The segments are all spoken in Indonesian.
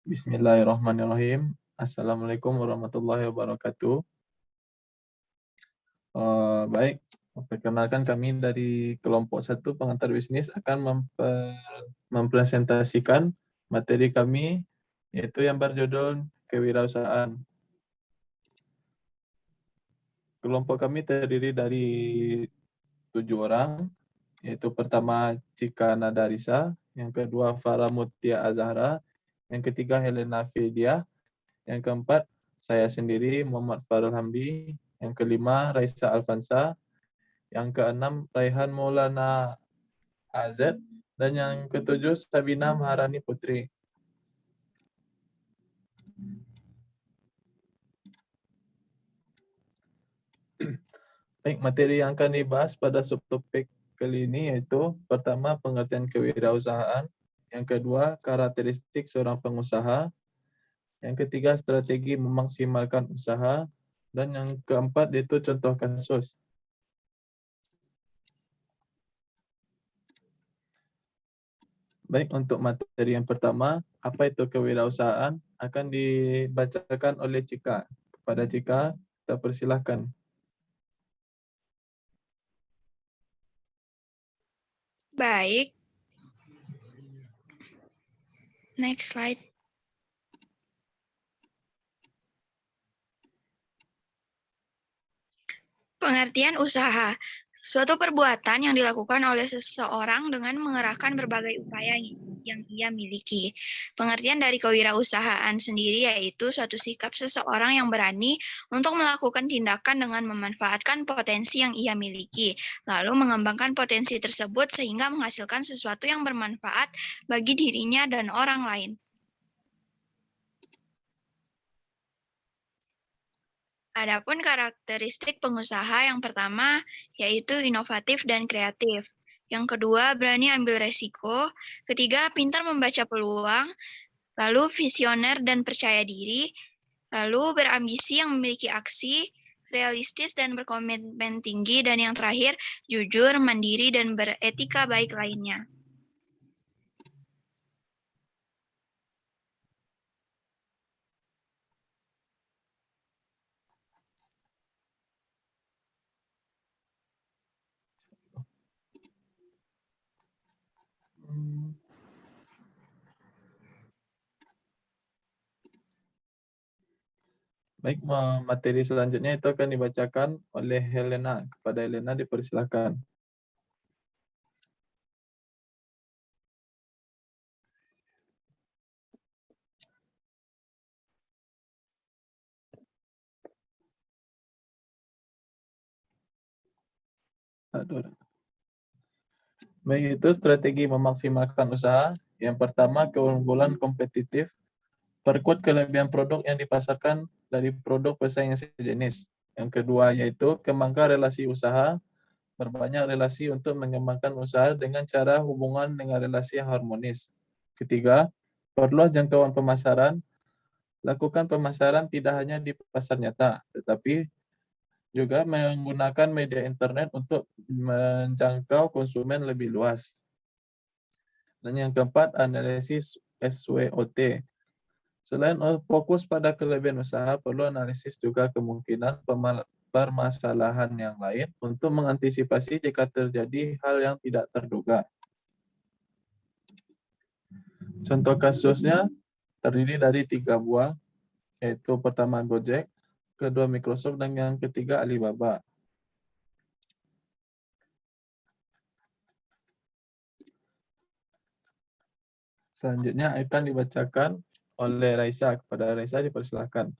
Bismillahirrahmanirrahim. Assalamualaikum warahmatullahi wabarakatuh. Baik, perkenalkan kami dari kelompok 1 pengantar bisnis akan mempresentasikan materi kami, yaitu yang berjudul kewirausahaan. Kelompok kami terdiri dari 7 orang, yaitu pertama Cika Nadarisa, yang kedua Farah Mutia Azhara, yang ketiga Helena Fedia, yang keempat saya sendiri Muhammad Farul Hamdi, yang kelima Raisa Alfansa, yang keenam Raihan Maulana AZ, dan yang ketujuh Sabina Maharani Putri. Baik, materi yang akan dibahas pada subtopik kali ini yaitu pertama pengertian kewirausahaan, yang kedua karakteristik seorang pengusaha, yang ketiga strategi memaksimalkan usaha, dan yang keempat yaitu contoh kasus. Baik, untuk materi yang pertama, apa itu kewirausahaan, akan dibacakan oleh Cika. Kepada Cika, kita persilahkan. Baik. Next slide. Pengertian usaha. Suatu perbuatan yang dilakukan oleh seseorang dengan mengerahkan berbagai upaya yang ia miliki. Pengertian dari kewirausahaan sendiri yaitu suatu sikap seseorang yang berani untuk melakukan tindakan dengan memanfaatkan potensi yang ia miliki, lalu mengembangkan potensi tersebut sehingga menghasilkan sesuatu yang bermanfaat bagi dirinya dan orang lain. Adapun karakteristik pengusaha yang pertama yaitu inovatif dan kreatif. Yang kedua, berani ambil resiko. Ketiga, pintar membaca peluang. Lalu visioner dan percaya diri. Lalu berambisi yang memiliki aksi, realistis dan berkomitmen tinggi. Dan yang terakhir, jujur, mandiri, dan beretika baik lainnya. Baik, materi selanjutnya itu akan dibacakan oleh Helena. Kepada Helena dipersilahkan. Baik, itu strategi memaksimalkan usaha. Yang pertama, keunggulan kompetitif. Perkuat kelebihan produk yang dipasarkan dari produk pesaing yang sejenis. Yang kedua, yaitu kembangkan relasi usaha. Berbanyak relasi untuk mengembangkan usaha dengan cara hubungan dengan relasi yang harmonis. Ketiga, perluas jangkauan pemasaran. Lakukan pemasaran tidak hanya di pasar nyata, tetapi juga menggunakan media internet untuk menjangkau konsumen lebih luas. Dan yang keempat, analisis SWOT. Selain fokus pada kelebihan usaha, perlu analisis juga kemungkinan permasalahan yang lain untuk mengantisipasi jika terjadi hal yang tidak terduga. Contoh kasusnya terdiri dari 3 buah, yaitu pertama Gojek, kedua Microsoft, dan yang ketiga Alibaba. Selanjutnya akan dibacakan oleh Raisa. Kepada Raisa dipersilakan.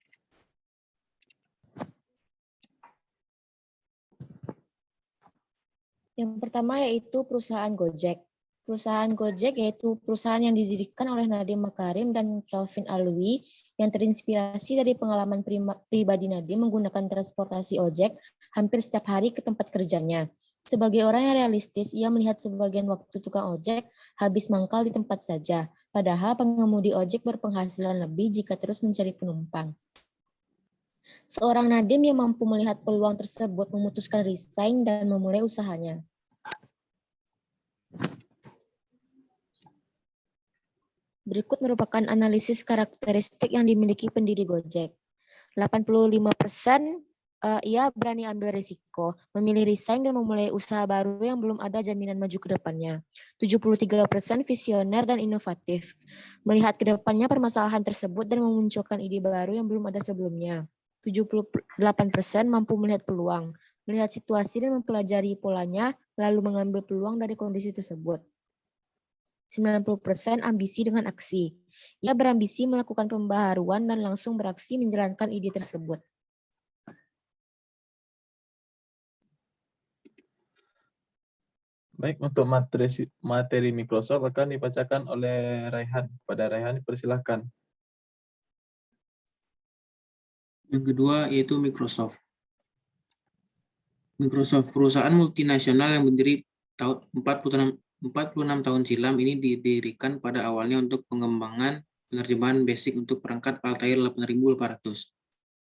Yang pertama yaitu perusahaan Gojek. Perusahaan Gojek yaitu perusahaan yang didirikan oleh Nadiem Makarim dan Kelvin Alwi yang terinspirasi dari pengalaman pribadi Nadiem menggunakan transportasi ojek hampir setiap hari ke tempat kerjanya. Sebagai orang yang realistis, ia melihat sebagian waktu tukang ojek habis mangkal di tempat saja, padahal pengemudi ojek berpenghasilan lebih jika terus mencari penumpang. Seorang Nadiem yang mampu melihat peluang tersebut memutuskan resign dan memulai usahanya. Berikut merupakan analisis karakteristik yang dimiliki pendiri Gojek. 85% ia berani ambil risiko, memilih resign dan memulai usaha baru yang belum ada jaminan maju ke depannya. 73% visioner dan inovatif, melihat ke depannya permasalahan tersebut dan memunculkan ide baru yang belum ada sebelumnya. 78% mampu melihat peluang, melihat situasi dan mempelajari polanya, lalu mengambil peluang dari kondisi tersebut. 90% ambisi dengan aksi. Ia berambisi melakukan pembaharuan dan langsung beraksi menjalankan ide tersebut. Baik, untuk materi Microsoft akan dibacakan oleh Raihan. Pada Raihan, dipersilakan. Yang kedua yaitu Microsoft. Microsoft, perusahaan multinasional yang berdiri tahun 46 tahun silam, ini didirikan pada awalnya untuk pengembangan penerjemahan basic untuk perangkat Altair 8800.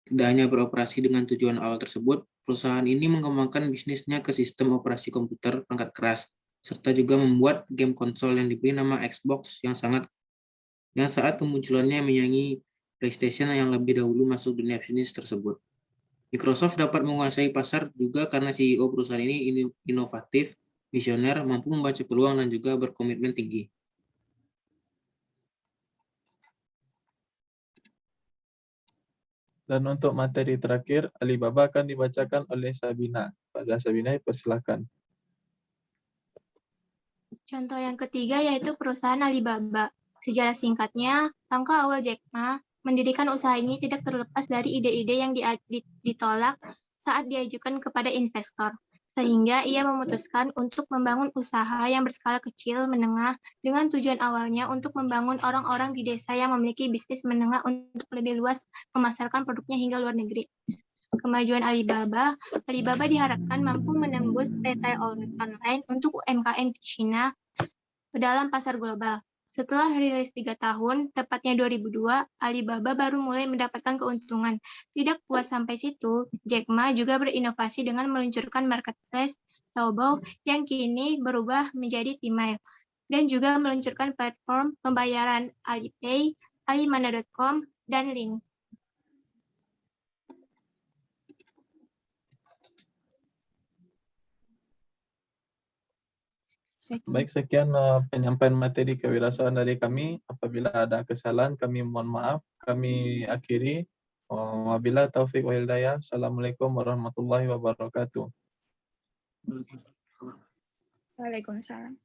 Tidak hanya beroperasi dengan tujuan awal tersebut, perusahaan ini mengembangkan bisnisnya ke sistem operasi komputer perangkat keras, serta juga membuat game konsol yang diberi nama Xbox yang saat kemunculannya menyaingi PlayStation yang lebih dahulu masuk dunia bisnis tersebut. Microsoft dapat menguasai pasar juga karena CEO perusahaan ini inovatif, visioner, mampu membaca peluang dan juga berkomitmen tinggi. Dan untuk materi terakhir, Alibaba akan dibacakan oleh Sabina. Pada Sabina, persilakan. Contoh yang ketiga yaitu perusahaan Alibaba. Sejarah singkatnya, langkah awal Jack Ma mendirikan usaha ini tidak terlepas dari ide-ide yang ditolak saat diajukan kepada investor, sehingga ia memutuskan untuk membangun usaha yang berskala kecil menengah dengan tujuan awalnya untuk membangun orang-orang di desa yang memiliki bisnis menengah untuk lebih luas memasarkan produknya hingga luar negeri. Kemajuan Alibaba diharapkan mampu menembus retail online untuk UMKM di China ke dalam pasar global. Setelah rilis 3 tahun, tepatnya 2002, Alibaba baru mulai mendapatkan keuntungan. Tidak puas sampai situ, Jack Ma juga berinovasi dengan meluncurkan marketplace Taobao yang kini berubah menjadi Tmall, dan juga meluncurkan platform pembayaran Alipay, Alimana.com, dan Link. Baik, sekian penyampaian materi kewirausahaan dari kami. Apabila ada kesalahan, kami mohon maaf. Kami akhiri. Wabillahi taufiq wal hidayah. Assalamualaikum warahmatullahi wabarakatuh. Waalaikumsalam.